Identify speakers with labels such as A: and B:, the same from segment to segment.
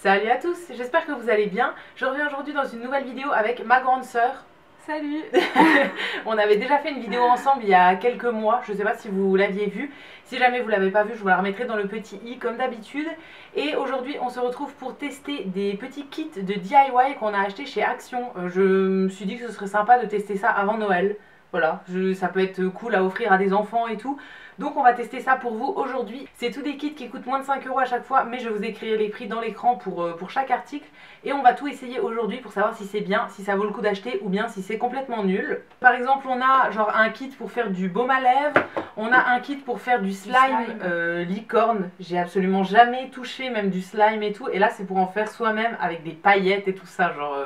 A: Salut à tous, j'espère que vous allez bien. Je reviens aujourd'hui dans une nouvelle vidéo avec ma grande sœur.
B: Salut.
A: On avait déjà fait une vidéo ensemble il y a quelques mois, je ne sais pas si vous l'aviez vue. Si jamais vous ne l'avez pas vue, je vous la remettrai dans le petit i comme d'habitude. Et aujourd'hui on se retrouve pour tester des petits kits de DIY qu'on a acheté chez Action. Je me suis dit que ce serait sympa de tester ça avant Noël. Voilà, ça peut être cool à offrir à des enfants et tout. Donc on va tester ça pour vous aujourd'hui. C'est tous des kits qui coûtent moins de 5 € à chaque fois, mais je vous ai écrit les prix dans l'écran pour chaque article. Et on va tout essayer aujourd'hui pour savoir si c'est bien, si ça vaut le coup d'acheter ou bien si c'est complètement nul. Par exemple, on a genre un kit pour faire du baume à lèvres. On a un kit pour faire du slime. Licorne. J'ai absolument jamais touché même du slime et tout. Et là c'est pour en faire soi-même avec des paillettes et tout ça. Genre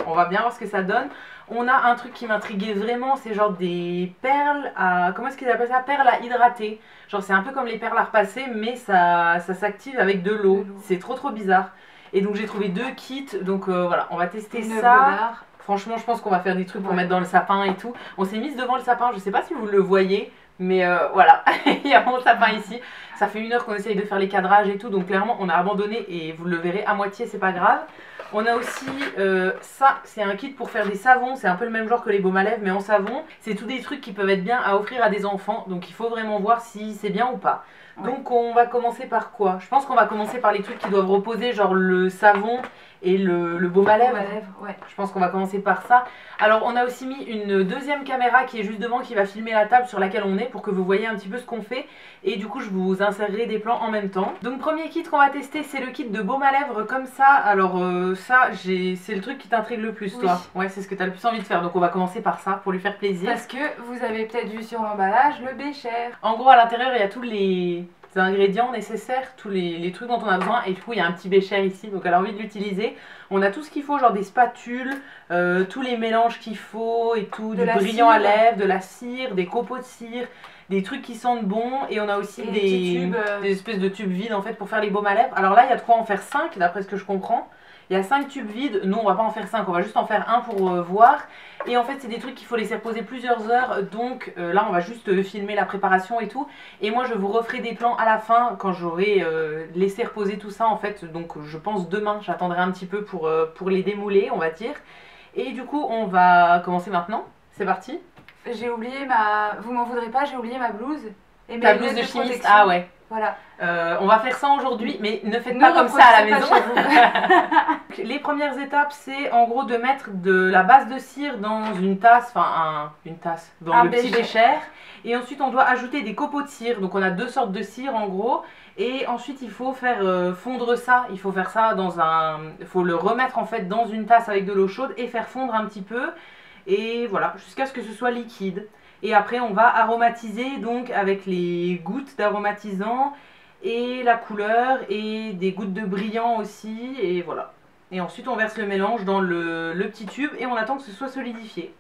A: on va bien voir ce que ça donne. On a un truc qui m'intriguait vraiment, c'est genre des perles à... Comment est-ce qu'ils appellent ça? Perles à hydrater. Genre c'est un peu comme les perles à repasser, mais ça s'active avec de l'eau. C'est trop bizarre. Et donc j'ai trouvé deux kits, donc voilà, on va tester ça. Franchement, je pense qu'on va faire des trucs pour mettre dans le sapin et tout. On s'est mise devant le sapin, je sais pas si vous le voyez, mais voilà, il y a mon sapin ici. Ça fait 1 heure qu'on essaye de faire les cadrages et tout, donc clairement on a abandonné et vous le verrez à moitié, c'est pas grave. On a aussi ça, c'est un kit pour faire des savons, c'est un peu le même genre que les baumes à lèvres mais en savon. C'est tous des trucs qui peuvent être bien à offrir à des enfants, donc il faut vraiment voir si c'est bien ou pas. Ouais. Donc on va commencer par quoi? Je pense qu'on va commencer par les trucs qui doivent reposer, genre le savon et le baume à lèvres.
B: Ouais.
A: Je pense qu'on va commencer par ça. Alors on a aussi mis une deuxième caméra qui est juste devant, qui va filmer la table sur laquelle on est pour que vous voyez un petit peu ce qu'on fait. Et du coup je vous insérerai des plans en même temps. Donc premier kit qu'on va tester, c'est le kit de baume à lèvres comme ça. Alors ça, c'est le truc qui t'intrigue le plus, toi. Ouais, c'est ce que tu as le plus envie de faire. Donc on va commencer par ça pour lui faire plaisir.
B: Parce que vous avez peut-être vu sur l'emballage le bécher.
A: En gros à l'intérieur il y a tous les ingrédients nécessaires, tous les trucs dont on a besoin, et du coup il y a un petit bécher ici, donc elle a envie de l'utiliser. On a tout ce qu'il faut, genre des spatules, tous les mélanges qu'il faut et tout, du brillant à lèvres, de la cire, des copeaux de cire, des trucs qui sentent bon, et on a aussi des espèces de tubes vides en fait pour faire les baumes à lèvres. Alors là il y a de quoi en faire 5 d'après ce que je comprends. Il y a 5 tubes vides, nous on va pas en faire 5, on va juste en faire un pour voir. Et en fait c'est des trucs qu'il faut laisser reposer plusieurs heures, donc là on va juste filmer la préparation et tout. Et moi je vous referai des plans à la fin quand j'aurai laissé reposer tout ça en fait. Donc je pense demain, j'attendrai un petit peu pour les démouler on va dire. Et du coup on va commencer maintenant, c'est parti.
B: J'ai oublié ma... Vous m'en voudrez pas, j'ai oublié ma blouse. Et
A: ta blouse de chimiste, ah ouais.
B: Voilà.
A: On va faire ça aujourd'hui, mais ne faites pas comme ça à la maison. Les premières étapes, c'est en gros de mettre de la base de cire dans une tasse, enfin une tasse, dans le petit bécher. Et ensuite on doit ajouter des copeaux de cire, donc on a 2 sortes de cire en gros. Et ensuite il faut faire fondre ça, il faut faire ça dans il faut le remettre en fait dans une tasse avec de l'eau chaude et faire fondre un petit peu. Et voilà, jusqu'à ce que ce soit liquide. Et après on va aromatiser donc avec les gouttes d'aromatisant et la couleur et des gouttes de brillant aussi, et voilà. Et ensuite on verse le mélange dans le petit tube et on attend que ce soit solidifié.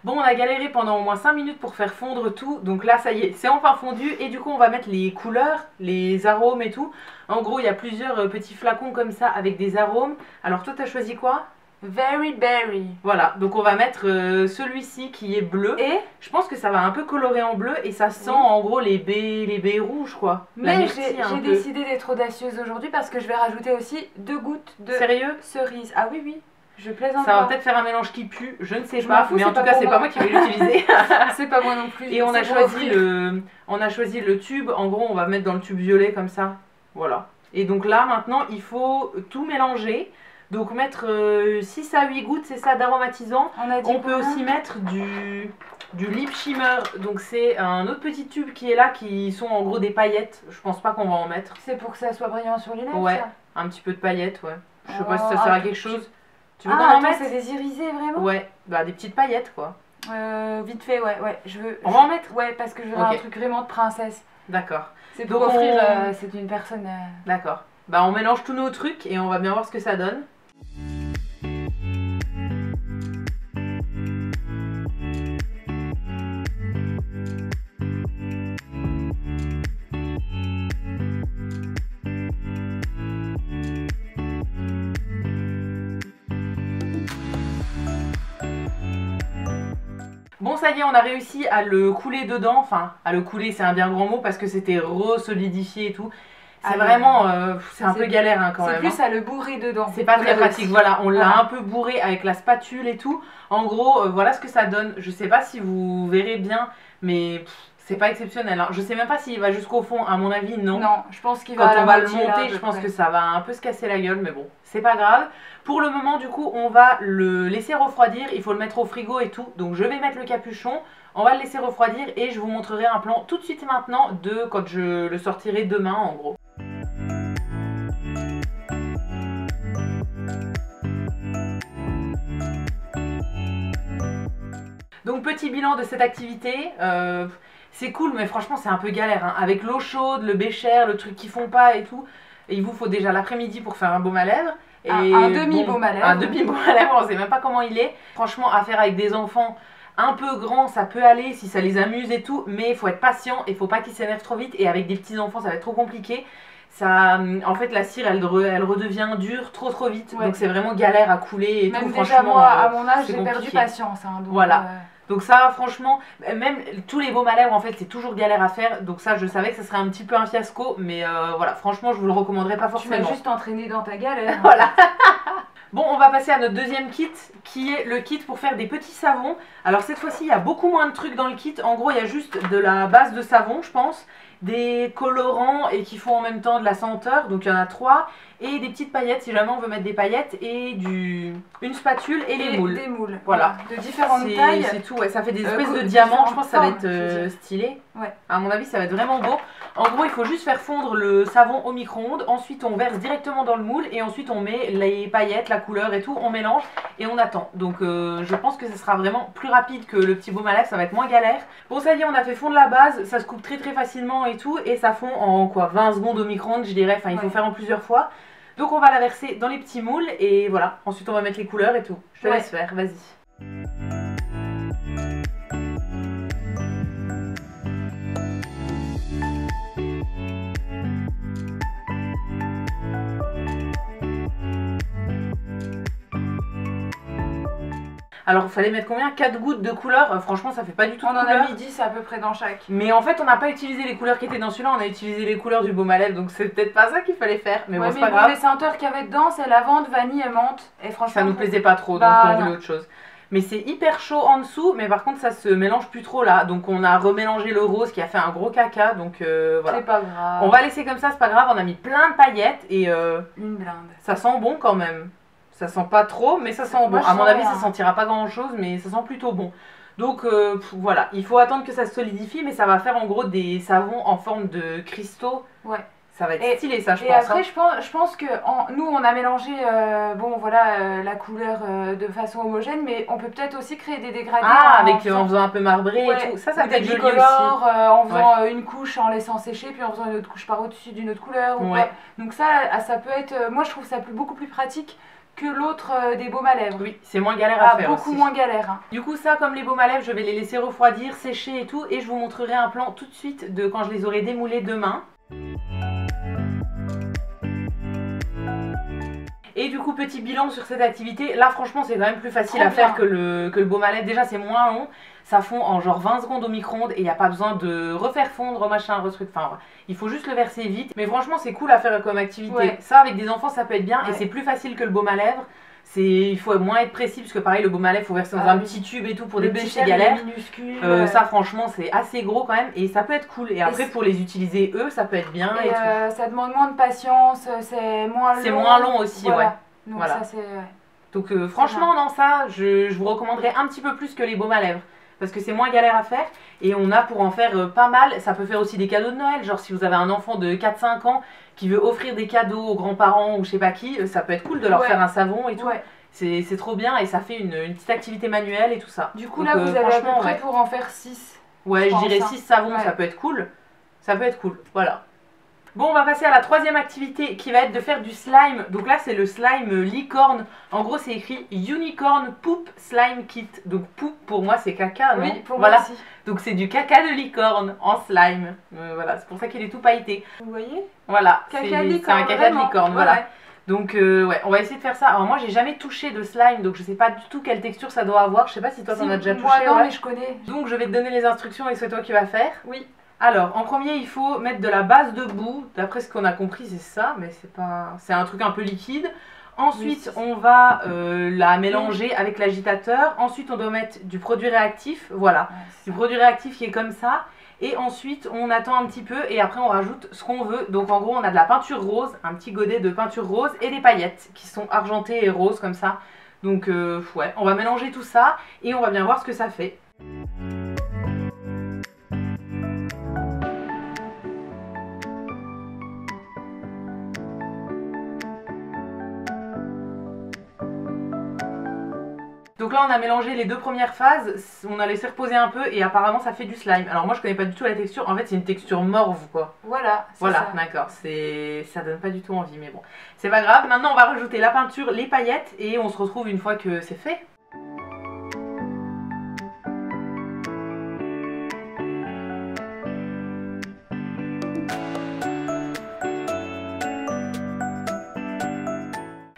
A: Bon, on a galéré pendant au moins 5 minutes pour faire fondre tout, donc là ça y est, c'est enfin fondu. Et du coup on va mettre les couleurs, les arômes et tout. En gros il y a plusieurs petits flacons comme ça avec des arômes. Alors toi t'as choisi quoi?
B: Very Berry.
A: Voilà, donc on va mettre celui-ci qui est bleu. Et je pense que ça va un peu colorer en bleu et ça sent en gros les baies rouges quoi.
B: Mais j'ai décidé d'être audacieuse aujourd'hui parce que je vais rajouter aussi 2 gouttes de cerise. Ah oui oui. Je plaisante.
A: Ça va peut-être faire un mélange qui pue, je ne sais pas, mais en tout cas c'est pas moi qui vais l'utiliser.
B: C'est pas moi non plus.
A: Et on a choisi le tube, en gros on va mettre dans le tube violet comme ça, voilà. Et donc là maintenant il faut tout mélanger, donc mettre 6 à 8 gouttes, c'est ça, d'aromatisant. On peut aussi mettre du lip shimmer, donc c'est un autre petit tube qui est là, qui sont en gros des paillettes, je pense pas qu'on va en mettre.
B: C'est pour que ça soit brillant sur les lèvres.
A: Ouais,
B: ça.
A: Un petit peu de paillettes, ouais. Je sais pas si ça sert à quelque chose. Tu veux qu'on
B: en mettre? C'est des irisés vraiment?
A: Ouais, bah des petites paillettes quoi.
B: Vite fait, ouais.
A: On va en mettre?
B: Ouais, parce que je veux un truc vraiment de princesse.
A: D'accord.
B: C'est pour offrir, c'est une personne...
A: D'accord. Bah on mélange tous nos trucs et on va bien voir ce que ça donne. Bon, ça y est, on a réussi à le couler dedans. Enfin, à le couler, c'est un bien grand mot parce que c'était re-solidifié et tout. C'est vraiment, c'est un peu galère hein, quand même.
B: C'est plus à le bourrer dedans.
A: C'est pas très pratique. Voilà, on l'a un peu bourré avec la spatule et tout. En gros, voilà ce que ça donne. Je sais pas si vous verrez bien, mais c'est pas exceptionnel. Hein. Je sais même pas s'il va jusqu'au fond. À mon avis, non.
B: Non, je pense qu'il va.
A: Quand on va le monter, je pense que ça va un peu se casser la gueule, mais bon, c'est pas grave. Pour le moment, du coup, on va le laisser refroidir. Il faut le mettre au frigo et tout. Donc, je vais mettre le capuchon. On va le laisser refroidir et je vous montrerai un plan tout de suite maintenant de quand je le sortirai demain, en gros. Donc petit bilan de cette activité, c'est cool mais franchement c'est un peu galère hein. Avec l'eau chaude, le bécher, le truc qui fond pas et tout, et il vous faut déjà l'après-midi pour faire un baume à lèvres. Et
B: un demi-baume à lèvres.
A: Un demi-baume à lèvres, on sait même pas comment il est. Franchement à faire avec des enfants un peu grands ça peut aller si ça les amuse et tout, mais il faut être patient et il faut pas qu'ils s'énervent trop vite, et avec des petits enfants ça va être trop compliqué. Ça, en fait la cire elle redevient dure trop vite, donc c'est vraiment galère à couler et
B: même
A: tout.
B: Déjà
A: franchement,
B: moi à mon âge j'ai perdu
A: compliqué.
B: patience hein, donc
A: voilà. Donc ça franchement, même tous les baumes à lèvres en fait c'est toujours galère à faire, donc ça je savais que ça serait un petit peu un fiasco, mais voilà franchement je vous le recommanderais pas forcément.
B: Tu m'as juste entraîné dans ta galère.
A: Voilà. Bon, on va passer à notre deuxième kit qui est le kit pour faire des petits savons. Alors cette fois-ci il y a beaucoup moins de trucs dans le kit, en gros il y a juste de la base de savon je pense, des colorants et qui font en même temps de la senteur, donc il y en a 3, et des petites paillettes si jamais on veut mettre des paillettes, et une spatule et les moules.
B: Des moules,
A: voilà.
B: De différentes tailles.
A: C'est tout, ouais. Ça fait des espèces de diamants, je pense que ça va être stylé.
B: Ouais.
A: À mon avis ça va être vraiment beau. En gros il faut juste faire fondre le savon au micro-ondes, ensuite on verse directement dans le moule et ensuite on met les paillettes, la couleur et tout, on mélange et on attend. Donc je pense que ce sera vraiment plus rapide que le petit baume à lèvres, ça va être moins galère. Bon ça y est, on a fait fondre la base, ça se coupe très facilement et tout, et ça fond en quoi 20 secondes au micro-ondes je dirais, enfin il faut faire en plusieurs fois. Donc on va la verser dans les petits moules et voilà, ensuite on va mettre les couleurs et tout. Je te laisse faire, vas-y. Alors il fallait mettre combien? 4 gouttes de couleur, franchement ça fait pas du tout de couleur.
B: On en a mis 10 à peu près dans chaque.
A: Mais en fait on n'a pas utilisé les couleurs qui étaient dans celui-là, on a utilisé les couleurs du baume à lèvres, donc c'est peut-être pas ça qu'il fallait faire. Mais bon c'est pas grave.
B: Les senteurs qu'il y avait dedans c'est lavande, vanille et menthe. Et franchement
A: ça nous plaisait pas trop, donc on voulait autre chose. Mais c'est hyper chaud en dessous, mais par contre ça se mélange plus trop là. Donc on a remélangé le rose qui a fait un gros caca, donc voilà.
B: C'est pas grave.
A: On va laisser comme ça, c'est pas grave, on a mis plein de paillettes et
B: une blinde.
A: Ça sent bon quand même. Ça sent pas trop, mais ça sent bon. À mon avis, ça sentira pas grand chose, mais ça sent plutôt bon. Donc voilà, il faut attendre que ça se solidifie, mais ça va faire en gros des savons en forme de cristaux. Ouais. Ça va être stylé ça, je pense.
B: Et après, je pense que nous, on a mélangé bon, voilà, la couleur de façon homogène, mais on peut peut-être aussi créer des dégradés.
A: Ah, en faisant un peu marbré et tout. Ça peut être joli aussi.
B: En faisant une couche en laissant sécher, puis en faisant une autre couche par au-dessus d'une autre couleur. Ou quoi. Donc ça peut être... Moi, je trouve ça beaucoup plus pratique que l'autre des baumes à lèvres.
A: Oui, c'est moins galère à faire
B: beaucoup moins galère. Hein.
A: Du coup ça, comme les baumes à lèvres, je vais les laisser refroidir, sécher et tout, et je vous montrerai un plan tout de suite de quand je les aurai démoulés demain. Et du coup petit bilan sur cette activité, là franchement c'est quand même plus facile à faire que le baume à lèvres. Déjà c'est moins long, ça fond en genre 20 secondes au micro-ondes et il n'y a pas besoin de refaire fondre machin, retruc, enfin il faut juste le verser vite. Mais franchement c'est cool à faire comme activité, ça avec des enfants ça peut être bien et c'est plus facile que le baume à lèvres. Il faut moins être précis parce que pareil le baume à lèvres il faut verser dans un petit tube et tout pour des petits c'est galère. Ça franchement c'est assez gros quand même et ça peut être cool. Et après pour les utiliser eux ça peut être bien et tout.
B: Ça demande moins de patience, c'est moins long.
A: C'est moins long aussi ouais.
B: Donc ça c'est...
A: Donc franchement non ça je vous recommanderais un petit peu plus que les baumes à lèvres. Parce que c'est moins galère à faire et on a pour en faire pas mal. Ça peut faire aussi des cadeaux de Noël, genre si vous avez un enfant de 4-5 ans qui veut offrir des cadeaux aux grands-parents ou je sais pas qui, ça peut être cool de leur faire un savon et tout. C'est trop bien et ça fait une petite activité manuelle et tout ça.
B: Du coup donc, là vous avez à peu près pour en faire 6.
A: Ouais je dirais 6 savons, ça peut être cool. Ça peut être cool, voilà. Bon, on va passer à la troisième activité qui va être de faire du slime. Donc là, c'est le slime licorne. En gros, c'est écrit Unicorn Poop Slime Kit. Donc poop, pour moi, c'est caca, non?
B: Oui, pour moi aussi.
A: Donc c'est du caca de licorne en slime. Voilà, c'est pour ça qu'il est tout pailleté.
B: Vous voyez?
A: Voilà, c'est un caca de licorne, voilà. Donc ouais, on va essayer de faire ça. Alors moi j'ai jamais touché de slime, donc je sais pas du tout quelle texture ça doit avoir. Je sais pas si toi t'en as déjà touché.
B: Moi non,
A: ouais.
B: mais je connais.
A: Donc je vais te donner les instructions et c'est toi qui vas faire.
B: Oui.
A: Alors en premier il faut mettre de la base de boue. D'après ce qu'on a compris c'est ça, mais c'est pas... c'est un truc un peu liquide. Ensuite
B: Oui,
A: on va la mélanger avec l'agitateur. Ensuite on doit mettre du produit réactif, voilà. Du produit réactif qui est comme ça. Et ensuite on attend un petit peu et après on rajoute ce qu'on veut. Donc en gros on a de la peinture rose, un petit godet de peinture rose et des paillettes qui sont argentées et roses comme ça. Donc ouais, on va mélanger tout ça et on va bien voir ce que ça fait. Donc là on a mélangé les deux premières phases, on a laissé reposer un peu et apparemment ça fait du slime. Alors moi je connais pas du tout la texture, en fait c'est une texture morve quoi.
B: Voilà,
A: Voilà, d'accord, ça donne pas du tout envie mais bon. C'est pas grave, maintenant on va rajouter la peinture, les paillettes et on se retrouve une fois que c'est fait.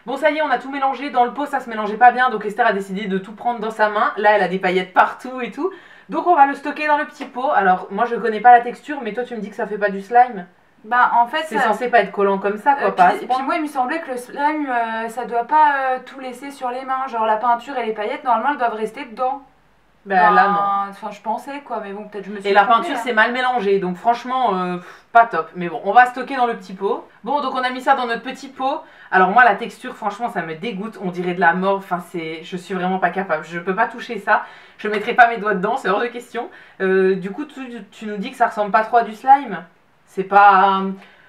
A: Bon ça y est, on a tout mélangé, dans le pot ça se mélangeait pas bien donc Esther a décidé de tout prendre dans sa main. Là elle a des paillettes partout et tout. Donc on va le stocker dans le petit pot. Alors moi je connais pas la texture mais toi tu me dis que ça fait pas du slime.
B: Bah en fait
A: c'est censé pas être collant comme ça quoi, pas à ce point.
B: Puis moi il me semblait que le slime ça doit pas tout laisser sur les mains. Genre la peinture et les paillettes normalement elles doivent rester dedans.
A: Ben là non.
B: Enfin je pensais quoi mais bon peut-être je me suis
A: Et la
B: trompée,
A: peinture
B: hein.
A: c'est mal mélangé donc franchement pas top. Mais bon on va stocker dans le petit pot. Bon donc on a mis ça dans notre petit pot. Alors moi la texture franchement ça me dégoûte. On dirait de la mort. Enfin je suis vraiment pas capable. Je peux pas toucher ça. Je mettrai pas mes doigts dedans, c'est hors de question. Du coup tu nous dis que ça ressemble pas trop à du slime. C'est pas...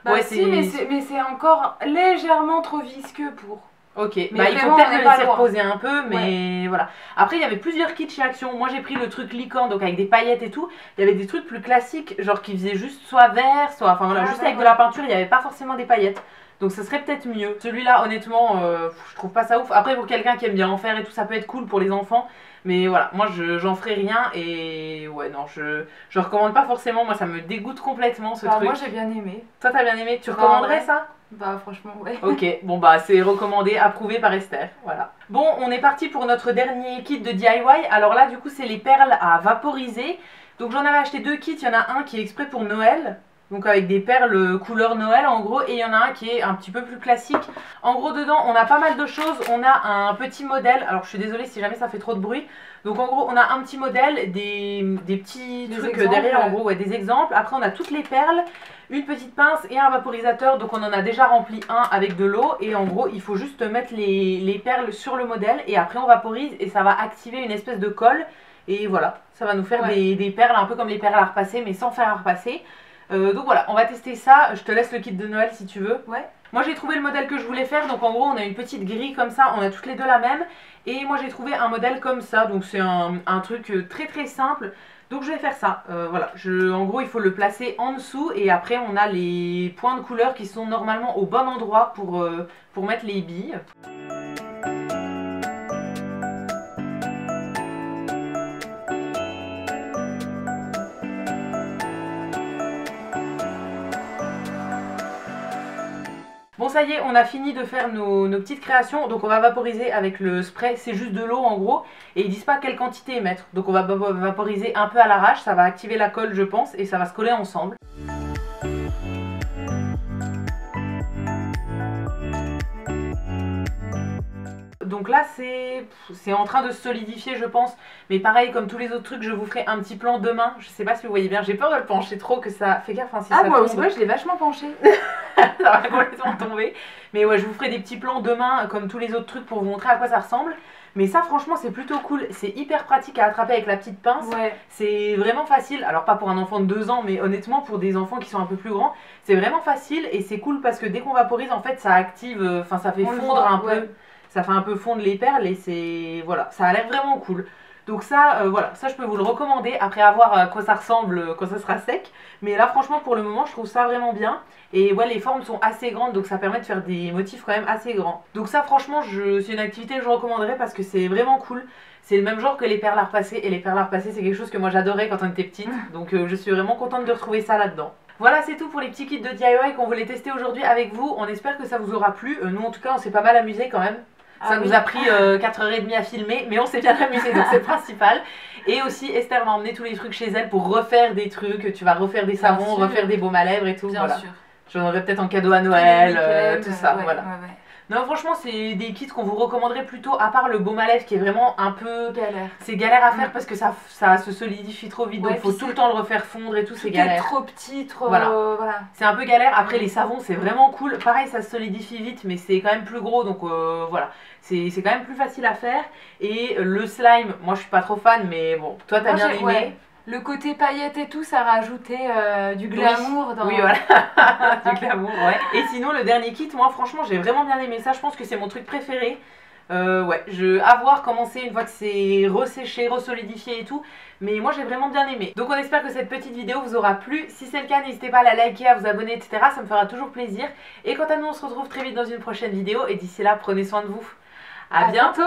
B: Bah ouais, si mais c'est encore légèrement trop visqueux pour...
A: Ok,
B: mais
A: bah, il faut peut-être le laisser
B: loin.
A: reposer un peu, mais ouais. Voilà. Après, il y avait plusieurs kits chez Action. Moi, j'ai pris le truc licorne, donc avec des paillettes et tout. Il y avait des trucs plus classiques, genre qui faisaient juste soit vert, soit... Enfin voilà, juste avec de la peinture, il n'y avait pas forcément des paillettes. Donc ce serait peut-être mieux. Celui-là, honnêtement, je trouve pas ça ouf. Après, pour quelqu'un qui aime bien en faire et tout, ça peut être cool pour les enfants. Mais voilà, moi, j'en ferai rien et... Ouais, non, je recommande pas forcément. Moi, ça me dégoûte complètement, ce truc.
B: Moi, j'ai bien aimé.
A: Toi, t'as bien aimé? Tu recommanderais ça?
B: Bah franchement ouais.
A: Ok, bon bah c'est recommandé, approuvé par Esther, voilà. Bon, on est parti pour notre dernier kit de DIY. Alors là du coup c'est les perles à vaporiser. Donc j'en avais acheté deux kits, il y en a un qui est exprès pour Noël. Donc avec des perles couleur Noël en gros. Et il y en a un qui est un petit peu plus classique. En gros dedans on a pas mal de choses. On a un petit modèle, alors je suis désolée si jamais ça fait trop de bruit. Donc en gros on a un petit modèle, des petits trucs exemples, derrière en gros, ouais, des exemples. Après on a toutes les perles, une petite pince et un vaporisateur. Donc on en a déjà rempli un avec de l'eau. Et en gros il faut juste mettre les perles sur le modèle. Et après on vaporise et ça va activer une espèce de colle. Et voilà, ça va nous faire des perles un peu comme les perles à repasser mais sans faire à repasser. Donc voilà, on va tester ça. Je te laisse le kit de Noël si tu veux.
B: Ouais.
A: Moi j'ai trouvé le modèle que je voulais faire. Donc en gros on a une petite grille comme ça. On a toutes les deux la même. Et moi j'ai trouvé un modèle comme ça. Donc c'est un truc très très simple. Donc je vais faire ça. Voilà, en gros il faut le placer en dessous. Et après on a les points de couleur qui sont normalement au bon endroit pour mettre les billes. Bon ça y est, on a fini de faire nos petites créations, donc on va vaporiser avec le spray, c'est juste de l'eau en gros, et ils disent pas quelle quantité mettre. Donc on va vaporiser un peu à l'arrache, ça va activer la colle je pense, et ça va se coller ensemble. Donc là c'est en train de se solidifier je pense. Mais pareil comme tous les autres trucs je vous ferai un petit plan demain. Je sais pas si vous voyez bien, j'ai peur de le pencher trop que ça... Fais gaffe hein, si ça tombe.
B: Moi aussi ouais, je l'ai vachement penché.
A: Ça va complètement tomber. Mais ouais je vous ferai des petits plans demain comme tous les autres trucs pour vous montrer à quoi ça ressemble. Mais ça franchement c'est plutôt cool. C'est hyper pratique à attraper avec la petite pince.
B: Ouais.
A: C'est vraiment facile. Alors pas pour un enfant de 2 ans mais honnêtement pour des enfants qui sont un peu plus grands. C'est vraiment facile et c'est cool parce que dès qu'on vaporise en fait ça active, enfin ça fait fondre un peu. Ça fait un peu fondre les perles et c'est... Voilà, ça a l'air vraiment cool. Donc ça, voilà, ça je peux vous le recommander après avoir à quoi ça ressemble quand ça sera sec. Mais là franchement pour le moment je trouve ça vraiment bien. Et ouais les formes sont assez grandes donc ça permet de faire des motifs quand même assez grands. Donc ça franchement c'est une activité que je recommanderais parce que c'est vraiment cool. C'est le même genre que les perles à repasser et les perles à repasser c'est quelque chose que moi j'adorais quand on était petite. Donc je suis vraiment contente de retrouver ça là-dedans. Voilà, c'est tout pour les petits kits de DIY qu'on voulait tester aujourd'hui avec vous. On espère que ça vous aura plu. Nous, en tout cas, on s'est pas mal amusé quand même. Ça nous a pris 4h30 à filmer, mais on s'est bien amusé, donc c'est le principal. Et aussi, Esther m'a emmené tous les trucs chez elle pour refaire des trucs. Tu vas refaire des savons, refaire des baumes à lèvres et tout.
B: Bien sûr.
A: J'en aurai peut-être en cadeau à Noël, tout ça, voilà.
B: Ouais.
A: Non, franchement, c'est des kits qu'on vous recommanderait plutôt, à part le baume à lèvres qui est vraiment un peu
B: galère.
A: C'est galère à faire parce que ça se solidifie trop vite, donc il faut tout le temps le refaire fondre et tout, c'est galère.
B: C'est trop petit, trop.
A: Voilà. C'est un peu galère. Après, les savons, c'est vraiment cool. Pareil, ça se solidifie vite, mais c'est quand même plus gros, donc voilà. C'est quand même plus facile à faire. Et le slime, moi je suis pas trop fan, mais bon, toi t'as bien aimé.
B: Ouais. Le côté paillettes et tout, ça rajoutait du glamour dans...
A: Oui, voilà, du glamour, ouais. Et sinon, le dernier kit, moi, franchement, j'ai vraiment bien aimé ça. Je pense que c'est mon truc préféré. Ouais, à voir comment c'est une fois que c'est resséché, resolidifié et tout. Mais moi, j'ai vraiment bien aimé. Donc, on espère que cette petite vidéo vous aura plu. Si c'est le cas, n'hésitez pas à la liker, à vous abonner, etc. Ça me fera toujours plaisir. Et quant à nous, on se retrouve très vite dans une prochaine vidéo. Et d'ici là, prenez soin de vous. À bientôt.